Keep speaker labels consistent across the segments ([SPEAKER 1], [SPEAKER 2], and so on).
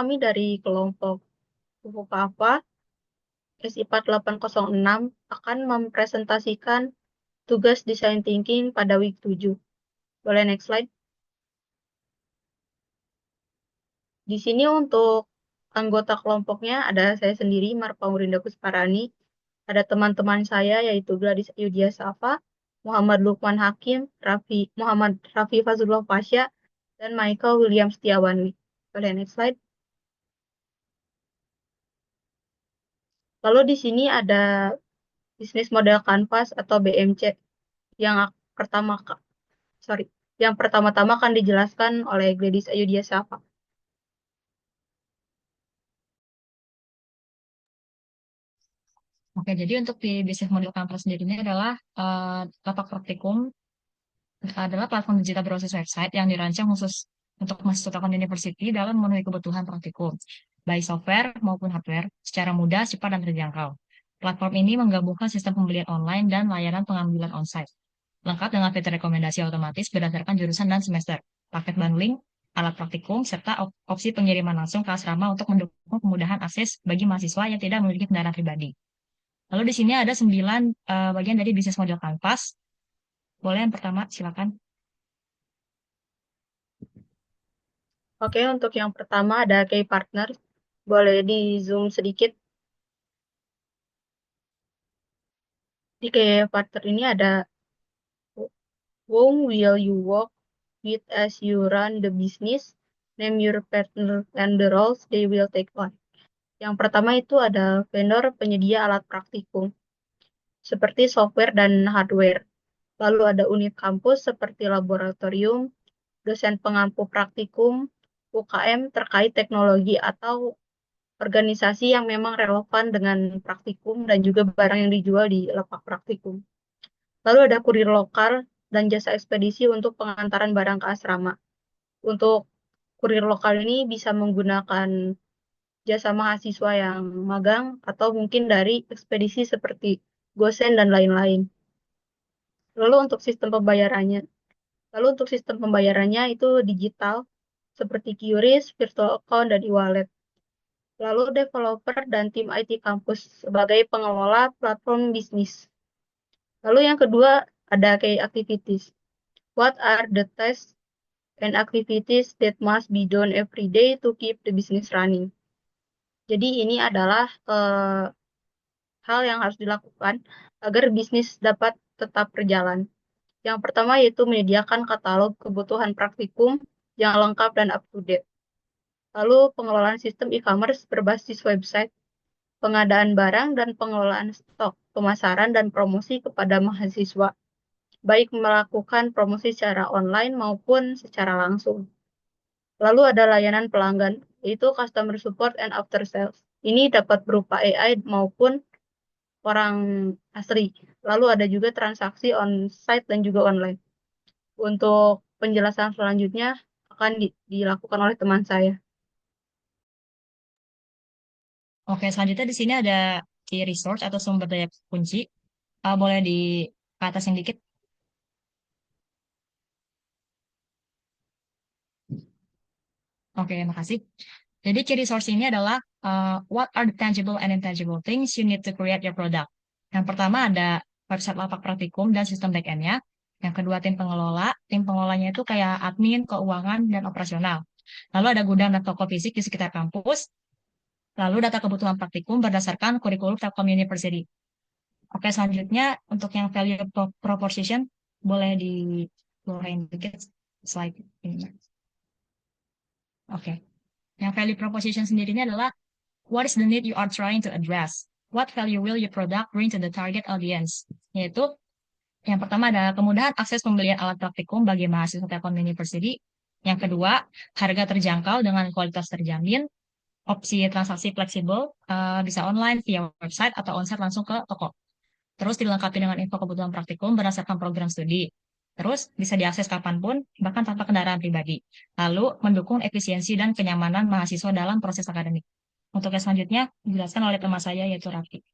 [SPEAKER 1] Kami dari kelompok Pupukapa SI4806 akan mempresentasikan tugas design thinking pada week 7. Boleh next slide? Di sini untuk anggota kelompoknya ada saya sendiri, Marpa Murinda Kusparani, ada teman-teman saya yaitu Gladys Ayudhya Safa, Muhammad Lukman Hakim, Muhammad Rafi Fazlullah Pasha, dan Michael William Setiawan. Boleh next slide? Lalu di sini ada bisnis model kanvas atau BMC yang pertama, sorry, yang pertama-tama akan dijelaskan oleh Gladys Ayudhya Safa.
[SPEAKER 2] Oke, jadi untuk di bisnis model kanvas sendiri ini adalah lapak praktikum adalah platform digital berbasis website yang dirancang khusus untuk mahasiswa Telkom University dalam memenuhi kebutuhan praktikum, baik software maupun hardware, secara mudah, cepat, dan terjangkau. Platform ini menggabungkan sistem pembelian online dan layanan pengambilan onsite, lengkap dengan fitur rekomendasi otomatis berdasarkan jurusan dan semester, paket bundling, alat praktikum, serta opsi pengiriman langsung ke asrama untuk mendukung kemudahan akses bagi mahasiswa yang tidak memiliki kendaraan pribadi. Lalu di sini ada 9 bagian dari bisnis model Canvas. Boleh yang pertama, silakan.
[SPEAKER 1] Oke, untuk yang pertama ada key partner. Boleh di zoom sedikit. Di key partner ini ada whom will you work with as you run the business, name your partner and the roles they will take on. Yang pertama itu ada vendor penyedia alat praktikum, seperti software dan hardware. Lalu ada unit kampus seperti laboratorium, dosen pengampu praktikum, UKM terkait teknologi atau organisasi yang memang relevan dengan praktikum dan juga barang yang dijual di lapak praktikum. Lalu ada kurir lokal dan jasa ekspedisi untuk pengantaran barang ke asrama. Untuk kurir lokal ini bisa menggunakan jasa mahasiswa yang magang atau mungkin dari ekspedisi seperti Gosen dan lain-lain. Lalu untuk sistem pembayarannya itu digital seperti QRIS, virtual account, dan e-wallet. Lalu developer dan tim IT kampus sebagai pengelola platform bisnis. Lalu yang kedua ada key activities. What are the tasks and activities that must be done every day to keep the business running? Jadi ini adalah hal yang harus dilakukan agar bisnis dapat tetap berjalan. Yang pertama yaitu menyediakan katalog kebutuhan praktikum yang lengkap dan up to date. Lalu pengelolaan sistem e-commerce berbasis website, pengadaan barang dan pengelolaan stok, pemasaran dan promosi kepada mahasiswa, baik melakukan promosi secara online maupun secara langsung. Lalu ada layanan pelanggan, yaitu customer support and after sales. Ini dapat berupa AI maupun orang asli. Lalu ada juga transaksi on-site dan juga online. Untuk penjelasan selanjutnya akan dilakukan oleh teman saya.
[SPEAKER 2] Oke, selanjutnya di sini ada key resource atau sumber daya kunci. Boleh di ke atas yang dikit. Oke, makasih. Jadi key resource ini adalah what are the tangible and intangible things you need to create your product. Yang pertama ada website lapak praktikum dan sistem back-end-nya. Yang kedua tim pengelola. Tim pengelolanya itu kayak admin, keuangan, dan operasional. Lalu ada gudang dan toko fisik di sekitar kampus. Lalu data kebutuhan praktikum berdasarkan kurikulum Telkom University. Oke, selanjutnya untuk yang value proposition boleh dikeluarin dikit slide ini. Oke. Yang value proposition sendirinya adalah what is the need you are trying to address? What value will your product bring to the target audience? Yaitu yang pertama ada kemudahan akses pembelian alat praktikum bagi mahasiswa Telkom University. Yang kedua, harga terjangkau dengan kualitas terjamin. Opsi transaksi fleksibel, bisa online via website atau onsite langsung ke toko. Terus dilengkapi dengan info kebutuhan praktikum berdasarkan program studi. Terus bisa diakses kapanpun, bahkan tanpa kendaraan pribadi. Lalu mendukung efisiensi dan kenyamanan mahasiswa dalam proses akademik. Untuk yang selanjutnya, dijelaskan oleh teman saya yaitu Raffi.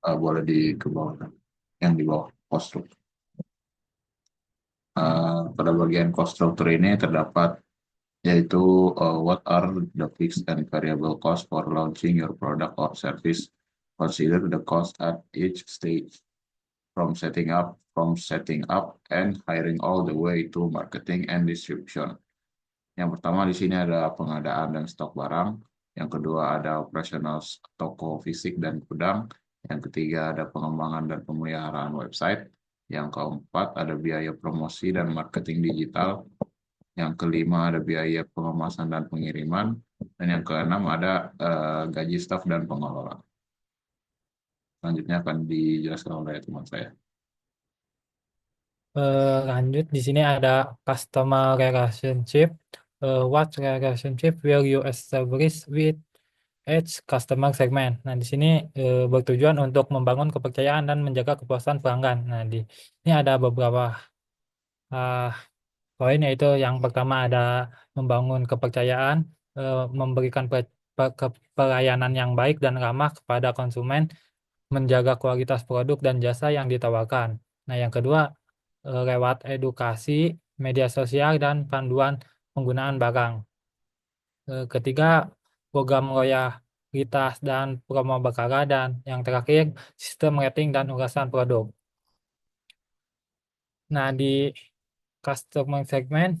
[SPEAKER 3] Boleh dikembangkan yang di bawah post. Pada bagian cost structure ini terdapat yaitu what are the fixed and variable cost for launching your product or service. Consider the cost at each stage from setting up and hiring all the way to marketing and distribution. Yang pertama di sini ada pengadaan dan stok barang. Yang kedua ada operasional toko fisik dan gudang. Yang ketiga ada pengembangan dan pemeliharaan website. Yang keempat ada biaya promosi dan marketing digital. Yang kelima ada biaya pengemasan dan pengiriman. Dan yang keenam ada gaji staf dan pengelola. Selanjutnya akan dijelaskan oleh teman saya.
[SPEAKER 4] Lanjut di sini ada customer relationship. What relationship will you establish with each customer segment? Nah, di sini bertujuan untuk membangun kepercayaan dan menjaga kepuasan pelanggan. Nah, di ini ada beberapa uh, poin, yaitu yang pertama ada membangun kepercayaan, memberikan pelayanan yang baik dan ramah kepada konsumen, menjaga kualitas produk dan jasa yang ditawarkan. Nah, yang kedua lewat edukasi, media sosial, dan panduan penggunaan barang. Ketiga, program loyalitas dan promo berkala, dan yang terakhir, sistem rating dan ulasan produk. Nah, di customer segment,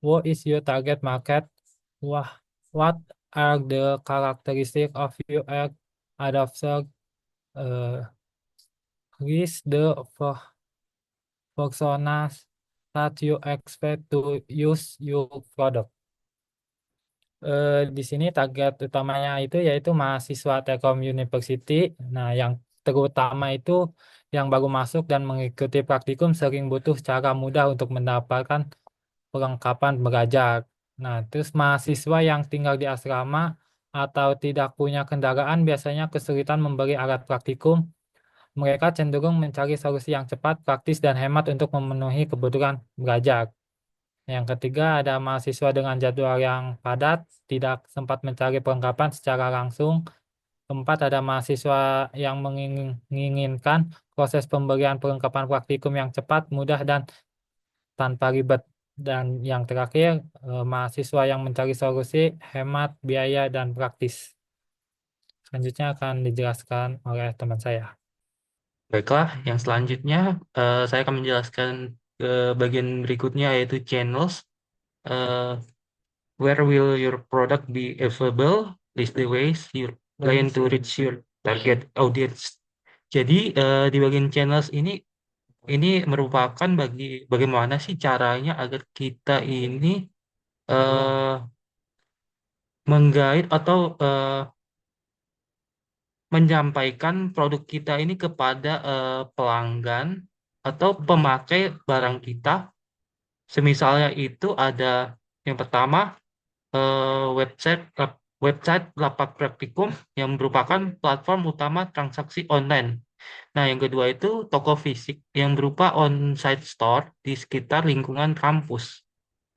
[SPEAKER 4] what is your target market? What are the characteristics of your adopter? List the personas that you expect to use your product. Di sini target utamanya itu yaitu mahasiswa Telkom University. Nah, yang terutama itu yang baru masuk dan mengikuti praktikum sering butuh cara mudah untuk mendapatkan perlengkapan belajar. Nah, terus mahasiswa yang tinggal di asrama atau tidak punya kendaraan biasanya kesulitan membeli alat praktikum. Mereka cenderung mencari solusi yang cepat, praktis, dan hemat untuk memenuhi kebutuhan belajar. Yang ketiga, ada mahasiswa dengan jadwal yang padat, tidak sempat mencari perlengkapan secara langsung. Keempat, ada mahasiswa yang menginginkan proses pemberian perlengkapan praktikum yang cepat, mudah, dan tanpa ribet. Dan yang terakhir, mahasiswa yang mencari solusi hemat biaya dan praktis. Selanjutnya akan dijelaskan oleh teman saya.
[SPEAKER 5] Baiklah, yang selanjutnya saya akan menjelaskan bagian berikutnya, yaitu channels. Where will your product be available? List the ways you plan to reach your target audience. Jadi di bagian channels ini merupakan bagaimana sih caranya agar kita ini menggait atau menyampaikan produk kita ini kepada pelanggan atau pemakai barang kita. Semisalnya itu ada yang pertama website Lapak Praktikum yang merupakan platform utama transaksi online. Nah, yang kedua itu toko fisik yang berupa on-site store di sekitar lingkungan kampus.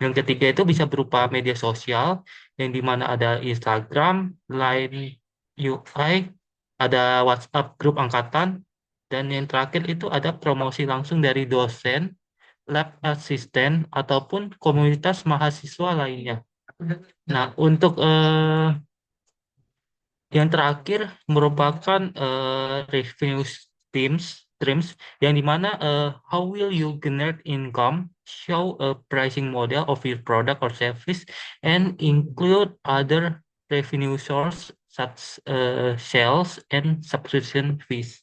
[SPEAKER 5] Yang ketiga itu bisa berupa media sosial yang dimana ada Instagram, Line UI, ada WhatsApp grup angkatan, dan yang terakhir itu ada promosi langsung dari dosen, lab assistant, ataupun komunitas mahasiswa lainnya. Nah, untuk yang terakhir merupakan revenue streams yang dimana how will you generate income, show a pricing model of your product or service, and include other revenue source such sales and subscription fees.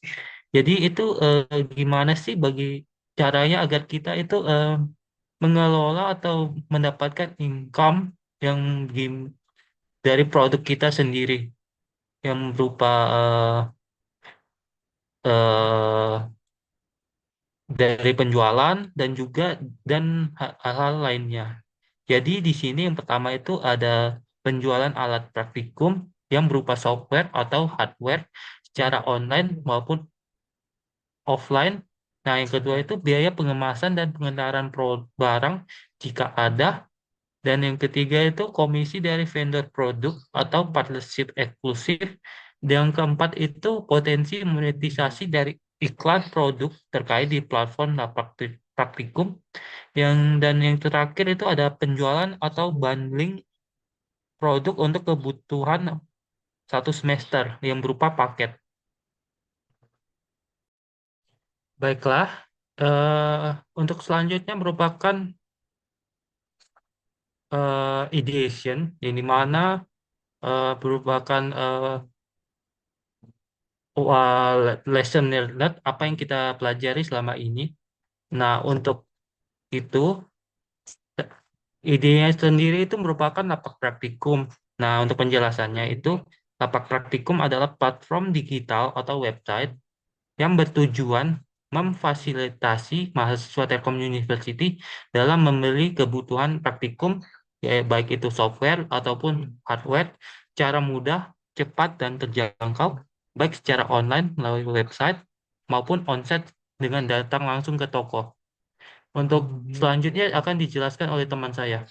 [SPEAKER 5] Jadi itu gimana sih bagi caranya agar kita itu mengelola atau mendapatkan income yang dari produk kita sendiri, yang berupa dari penjualan dan hal-hal lainnya. Jadi di sini yang pertama itu ada penjualan alat praktikum yang berupa software atau hardware secara online maupun offline. Nah, yang kedua itu biaya pengemasan dan pengenalan barang jika ada. Dan yang ketiga itu komisi dari vendor produk atau partnership eksklusif. Dan yang keempat itu potensi monetisasi dari iklan produk terkait di platform praktikum. Dan yang terakhir itu ada penjualan atau bundling produk untuk kebutuhan satu semester yang berupa paket. Baiklah, untuk selanjutnya merupakan ideation, yang dimana merupakan lesson learned, apa yang kita pelajari selama ini. Nah, untuk itu, idenya sendiri itu merupakan lapak praktikum. Nah, untuk penjelasannya itu, lapak praktikum adalah platform digital atau website yang bertujuan memfasilitasi mahasiswa Telkom University dalam membeli kebutuhan praktikum, baik itu software ataupun hardware, secara mudah, cepat, dan terjangkau, baik secara online melalui website maupun onsite dengan datang langsung ke toko. Untuk selanjutnya akan dijelaskan oleh teman saya.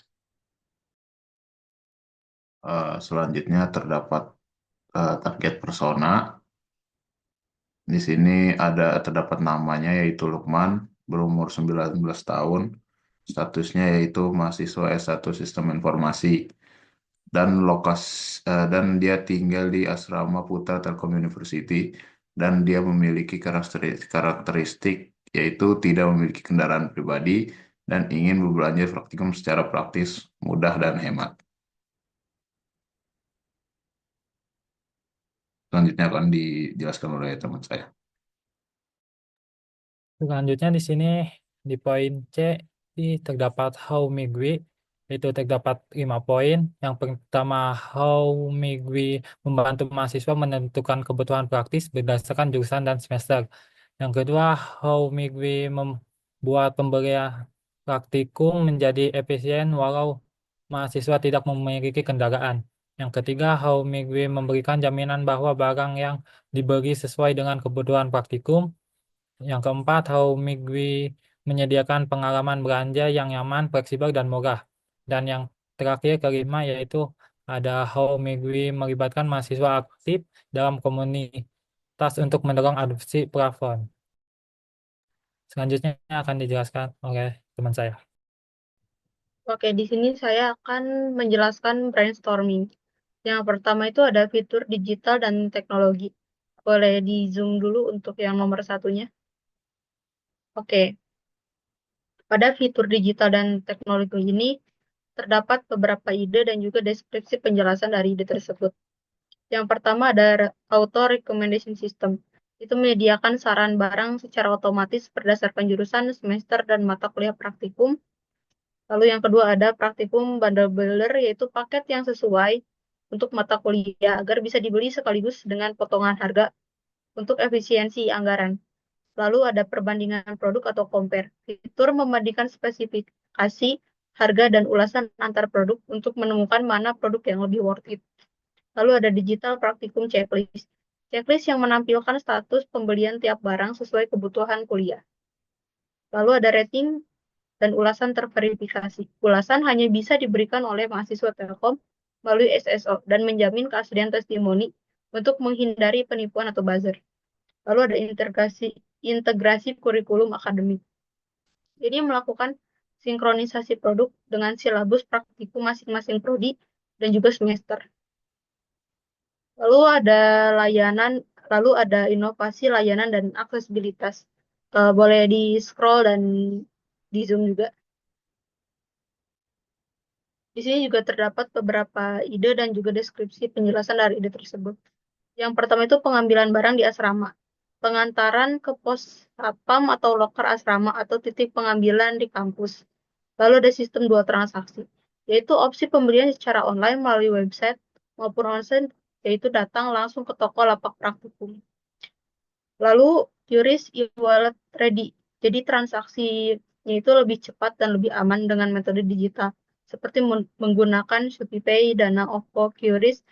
[SPEAKER 3] Selanjutnya terdapat target persona. Di sini terdapat namanya yaitu Lukman, berumur 19 tahun, statusnya yaitu mahasiswa S1 Sistem Informasi, dan dia tinggal di Asrama Putra Telkom University, dan dia memiliki karakteristik yaitu tidak memiliki kendaraan pribadi dan ingin berbelanja praktikum secara praktis, mudah, dan hemat. Selanjutnya akan dijelaskan oleh teman saya.
[SPEAKER 4] Selanjutnya di sini di poin C terdapat how Migwi, itu terdapat 5 poin. Yang pertama, how Migwi membantu mahasiswa menentukan kebutuhan praktis berdasarkan jurusan dan semester. Yang kedua, how Migwi membuat pemberian praktikum menjadi efisien walau mahasiswa tidak memiliki kendaraan. Yang ketiga, how Migwi memberikan jaminan bahwa barang yang diberi sesuai dengan kebutuhan praktikum. Yang keempat, How Migwi menyediakan pengalaman belanja yang nyaman, fleksibel, dan murah. Dan yang terakhir, kelima, yaitu ada How Migwi melibatkan mahasiswa aktif dalam komunitas untuk mendorong adopsi platform. Selanjutnya akan dijelaskan oleh teman saya.
[SPEAKER 1] Oke, di sini saya akan menjelaskan brainstorming. Yang pertama itu ada fitur digital dan teknologi. Boleh di zoom dulu untuk yang nomor satunya. Oke, pada fitur digital dan teknologi ini terdapat beberapa ide dan juga deskripsi penjelasan dari ide tersebut. Yang pertama ada auto recommendation system. Itu menyediakan saran barang secara otomatis berdasarkan jurusan, semester, dan mata kuliah praktikum. Lalu yang kedua ada praktikum bundle builder, yaitu paket yang sesuai untuk mata kuliah agar bisa dibeli sekaligus dengan potongan harga untuk efisiensi anggaran. Lalu ada perbandingan produk atau compare. Fitur membandingkan spesifikasi, harga, dan ulasan antar produk untuk menemukan mana produk yang lebih worth it. Lalu ada digital praktikum checklist. Checklist yang menampilkan status pembelian tiap barang sesuai kebutuhan kuliah. Lalu ada rating dan ulasan terverifikasi. Ulasan hanya bisa diberikan oleh mahasiswa Telkom melalui SSO dan menjamin keaslian testimoni untuk menghindari penipuan atau buzzer. Lalu ada integrasi kurikulum akademik. Jadi melakukan sinkronisasi produk dengan silabus praktikum masing-masing prodi dan juga semester. Lalu ada inovasi layanan dan aksesibilitas. Boleh di scroll dan di zoom juga. Di sini juga terdapat beberapa ide dan juga deskripsi penjelasan dari ide tersebut. Yang pertama itu pengambilan barang di asrama. Pengantaran ke pos satpam atau loker asrama atau titik pengambilan di kampus. Lalu ada sistem 2 transaksi, yaitu opsi pembelian secara online melalui website maupun onsite, yaitu datang langsung ke toko lapak praktikum. Lalu QRIS e-wallet ready, jadi transaksinya itu lebih cepat dan lebih aman dengan metode digital, seperti menggunakan ShopeePay, Dana, OVO, QRIS,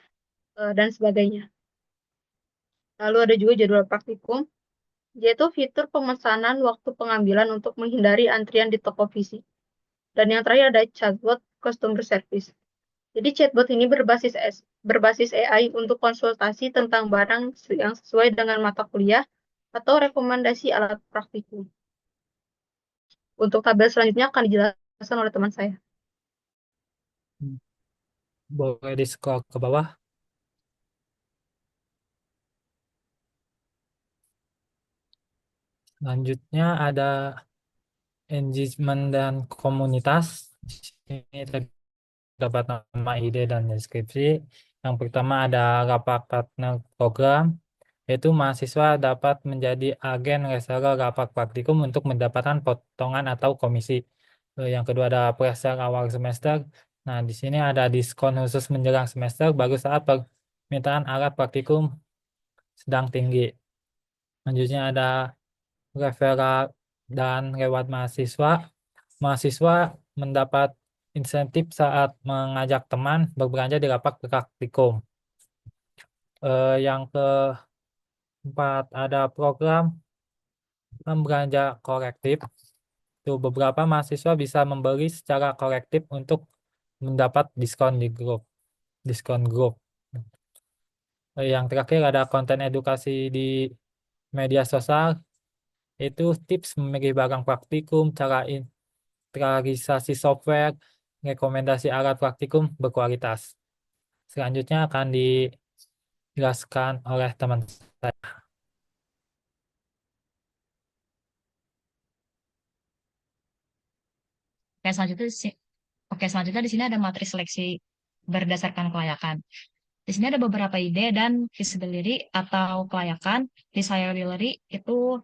[SPEAKER 1] dan sebagainya. Lalu ada juga jadwal praktikum, yaitu fitur pemesanan waktu pengambilan untuk menghindari antrian di toko fisik. Dan yang terakhir ada chatbot customer service. Jadi chatbot ini berbasis AI untuk konsultasi tentang barang yang sesuai dengan mata kuliah atau rekomendasi alat praktikum. Untuk tabel selanjutnya akan dijelaskan oleh teman saya.
[SPEAKER 4] Boleh di scroll ke bawah. Selanjutnya ada engagement dan komunitas. Ini terdapat nama ide dan deskripsi. Yang pertama ada rapat partner program, yaitu mahasiswa dapat menjadi agen reseller rapat praktikum untuk mendapatkan potongan atau komisi. Yang kedua ada pre-sale awal semester. Nah, di sini ada diskon khusus menjelang semester baru saat permintaan alat praktikum sedang tinggi. Selanjutnya ada referral dan lewat mahasiswa. Mahasiswa mendapat insentif saat mengajak teman berbelanja di lapak praktikum. Yang keempat ada program belanja korektif. Tuh, beberapa mahasiswa bisa membeli secara korektif untuk mendapat diskon grup. Yang terakhir ada konten edukasi di media sosial, itu tips memilih barang praktikum, cara integrasi software, rekomendasi alat praktikum berkualitas. Selanjutnya akan dijelaskan oleh teman saya.
[SPEAKER 2] Oke, selanjutnya di sini ada materi seleksi berdasarkan kelayakan. Di sini ada beberapa ide dan feasibility atau kelayakan. Desirability itu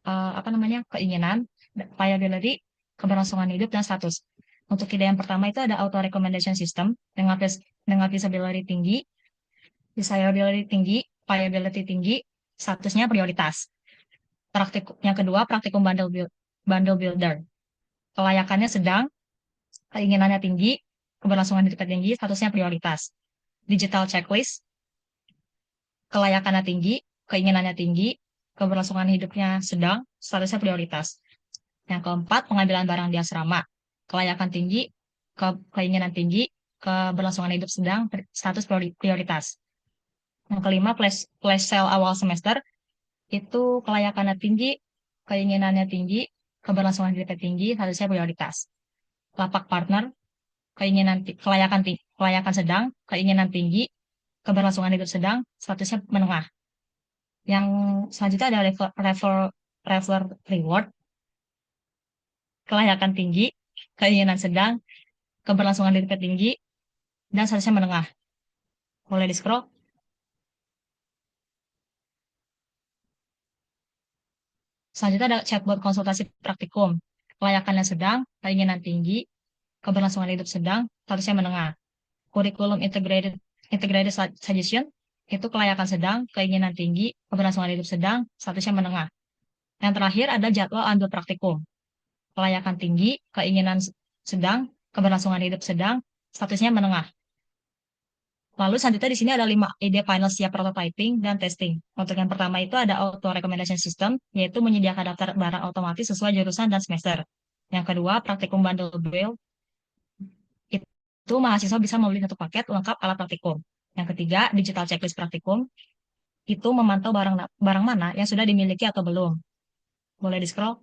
[SPEAKER 2] apa namanya, keinginan. Viability, keberlangsungan hidup dan status. Untuk ide yang pertama itu ada auto recommendation system dengan feasibility tinggi, desirability tinggi, viability tinggi, statusnya prioritas. Yang kedua, praktikum bundle builder. Kelayakannya sedang, keinginannya tinggi, keberlangsungan hidupnya tinggi, statusnya prioritas. Digital checklist, kelayakannya tinggi, keinginannya tinggi, keberlangsungan hidupnya sedang, statusnya prioritas. Yang keempat, pengambilan barang di asrama, kelayakan tinggi, keinginan tinggi, keberlangsungan hidup sedang, status prioritas. Yang kelima, flash sale awal semester, itu kelayakannya tinggi, keinginannya tinggi, keberlangsungan hidupnya tinggi, statusnya prioritas. Lapak partner, kelayakan sedang, keinginan tinggi, keberlangsungan hidup sedang, statusnya menengah. Yang selanjutnya ada refer reward, kelayakan tinggi, keinginan sedang, keberlangsungan hidup tinggi, dan statusnya menengah. Boleh di-scroll. Selanjutnya ada chatbot konsultasi praktikum, kelayakannya sedang, keinginan tinggi, keberlangsungan hidup sedang, statusnya menengah. Kurikulum integrated suggestion, itu kelayakan sedang, keinginan tinggi, keberlangsungan hidup sedang, statusnya menengah. Yang terakhir ada jadwal ambil praktikum, kelayakan tinggi, keinginan sedang, keberlangsungan hidup sedang, statusnya menengah. Lalu selanjutnya di sini ada 5 ide final siap prototyping dan testing. Untuk yang pertama itu ada auto recommendation system, yaitu menyediakan daftar barang otomatis sesuai jurusan dan semester. Yang kedua, praktikum bundle build, itu mahasiswa bisa membeli satu paket lengkap alat praktikum. Yang ketiga, digital checklist praktikum, itu memantau barang mana yang sudah dimiliki atau belum. Boleh di-scroll.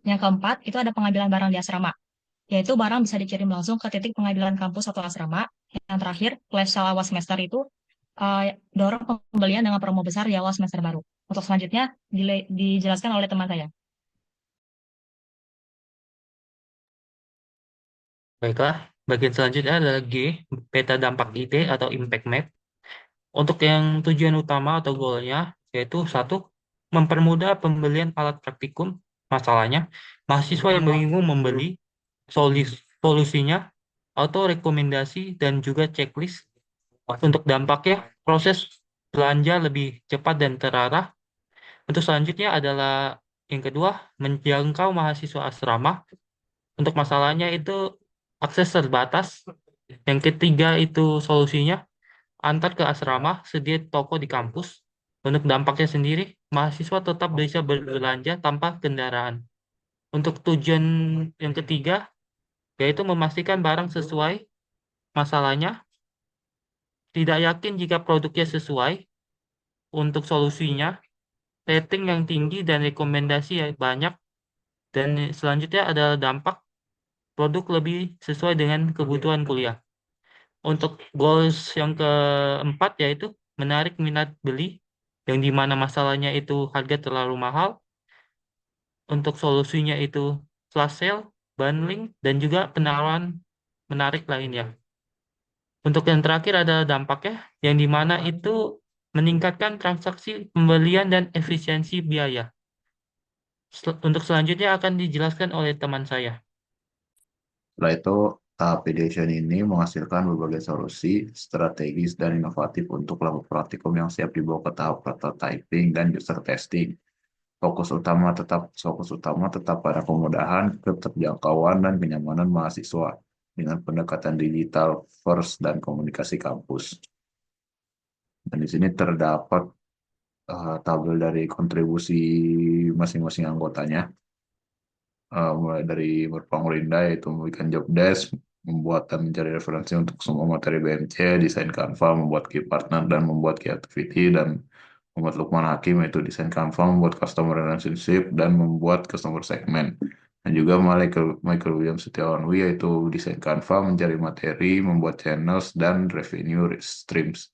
[SPEAKER 2] Yang keempat, itu ada pengambilan barang di asrama, yaitu barang bisa dikirim langsung ke titik pengambilan kampus atau asrama. Yang terakhir, flash sale awal semester itu dorong pembelian dengan promo besar di awal semester baru. Untuk selanjutnya dijelaskan oleh teman saya.
[SPEAKER 5] Baiklah, bagian selanjutnya adalah G, peta dampak IT atau impact map. Untuk yang tujuan utama atau goalnya, yaitu satu, mempermudah pembelian alat praktikum. Masalahnya, mahasiswa yang bingung membeli, solusinya, auto rekomendasi dan juga checklist. Untuk dampaknya, proses belanja lebih cepat dan terarah. Untuk selanjutnya adalah yang kedua, menjangkau mahasiswa asrama. Untuk masalahnya itu akses terbatas. Yang ketiga itu solusinya, antar ke asrama, sedia toko di kampus. Untuk dampaknya sendiri, mahasiswa tetap bisa berbelanja tanpa kendaraan. Untuk tujuan yang ketiga, yaitu memastikan barang sesuai masalahnya, tidak yakin jika produknya sesuai untuk solusinya, rating yang tinggi dan rekomendasi yang banyak, dan selanjutnya adalah dampak produk lebih sesuai dengan kebutuhan kuliah. Untuk goals yang keempat yaitu menarik minat beli, yang dimana masalahnya itu harga terlalu mahal, untuk solusinya itu flash sale, bundling, dan juga penawaran menarik lainnya. Untuk yang terakhir adalah dampaknya, yang dimana itu meningkatkan transaksi pembelian dan efisiensi biaya. Untuk selanjutnya akan dijelaskan oleh teman saya.
[SPEAKER 3] Setelah itu, tahap ideation ini menghasilkan berbagai solusi, strategis, dan inovatif untuk level praktikum yang siap dibawa ke tahap prototyping dan user testing. Fokus utama tetap pada kemudahan, keterjangkauan, dan kenyamanan mahasiswa dengan pendekatan digital first dan komunikasi kampus. Dan di sini terdapat tabel dari kontribusi masing-masing anggotanya. Mulai dari berpengurinda yaitu memberikan job desk, membuat dan mencari referensi untuk semua materi BMC, desain Canva, membuat key partner dan membuat key activity, dan membuat Lukman Hakim yaitu desain Canva, membuat customer relationship dan membuat customer segment. Dan juga Michael William Setiawanwi yaitu desain Canva, mencari materi, membuat channels dan revenue streams.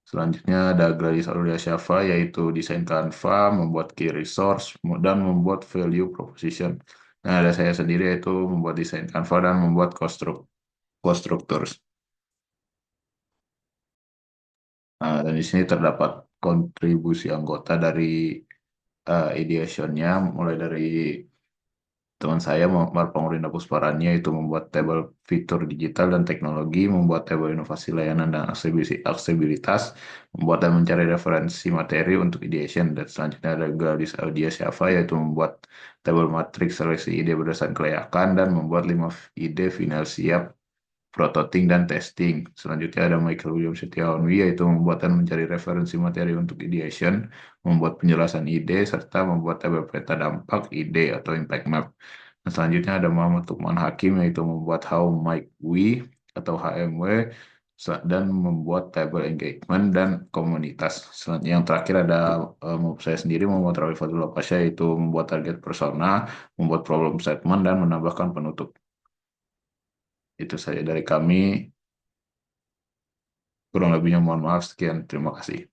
[SPEAKER 3] Selanjutnya ada Gladys Aurelia Syafa yaitu desain Canva, membuat key resource, dan membuat value proposition. Nah, ada saya sendiri yaitu membuat desain Canva dan membuat cost structures. Nah, dan di sini terdapat kontribusi anggota dari ideationnya, mulai dari teman saya Mar Pengurinda Pusparanya itu membuat tabel fitur digital dan teknologi, membuat tabel inovasi layanan dan aksesibilitas, membuat dan mencari referensi materi untuk ideation, dan selanjutnya ada Gladys Audia Syafa yaitu membuat tabel matriks seleksi ide berdasarkan kelayakan dan membuat 5 ide final siap prototyping dan testing. Selanjutnya ada Michael William Setiawanwi yaitu membuat dan mencari referensi materi untuk ideation, membuat penjelasan ide, serta membuat tabel peta dampak ide atau impact map. Dan selanjutnya ada Muhammad Lukman Hakim yaitu membuat How Might We atau HMW dan membuat tabel engagement dan komunitas. Selanjutnya yang terakhir ada saya sendiri membuat Rawi Fadullah Pasha yaitu membuat target persona, membuat problem statement dan menambahkan penutup. Itu saja dari kami. Kurang lebihnya mohon maaf. Sekian. Terima kasih.